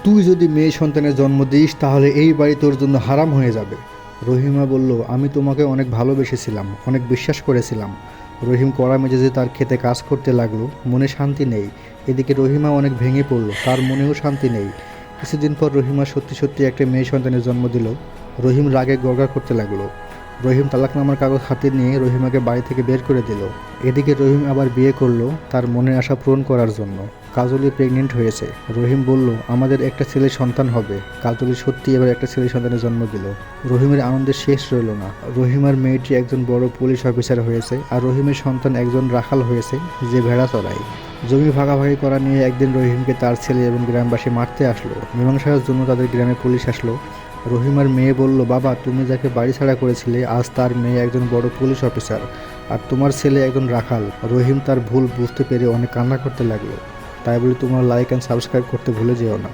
তুই যদি মেয়ে সন্তানের জন্ম দিস তাহলে এই বাড়ি তোর জন্য হারাম হয়ে যাবে। রহিমা বলল, আমি তোমাকে অনেক ভালোবেসেছিলাম, অনেক বিশ্বাস করেছিলাম। রহিম কড়া মেজাজে তার খেতে কাজ করতে লাগলো। মনে শান্তি নেই। এদিকে রহিমা অনেক ভেঙে পড়ল, তার মনেও শান্তি নেই। কিছুদিন পর রহিমা সত্যি সত্যি একটা মেয়ে সন্তানের জন্ম দিল। রহিম রাগে গড়গড় করতে লাগলো। রহিম তালাকনামার কাগজ হাতে নিয়ে রহিমাকে বাড়ি থেকে বের করে দিল। এদিকে রহিম আবার বিয়ে করলো তার মনের আশা পূরণ করার জন্য। কাজলি প্রেগনেন্ট হয়েছে। রহিম বলল, আমাদের একটা ছেলে সন্তান হবে। কাজলি সত্যি এবার একটা ছেলে সন্তানের জন্ম দিল। রহিমের আনন্দের শেষ রইল না। রহিমার মেয়েটি একজন বড় পুলিশ অফিসার হয়েছে, আর রহিমের সন্তান একজন রাখাল হয়েছে যে ভেড়া চড়ায়। জমি ভাগাভাগি করা নিয়ে একদিন রহিমকে তার ছেলে এবং গ্রামবাসী মারতে আসলো। মীমাংসার জন্য তাদের গ্রামে পুলিশ আসলো। রহিমার মেয়ে বলল, বাবা, তুমি যাকে বাড়ি ছাড়া করেছিলে আজ তার মেয়ে একজন বড় পুলিশ অফিসার, আর তোমার ছেলে একজন রাখাল। রহিম তার ভুল বুঝতে পেরে অনেক কান্না করতে লাগলো। তাই বলে তোমরা লাইক অ্যান্ড সাবস্ক্রাইব করতে ভুলে যেও না।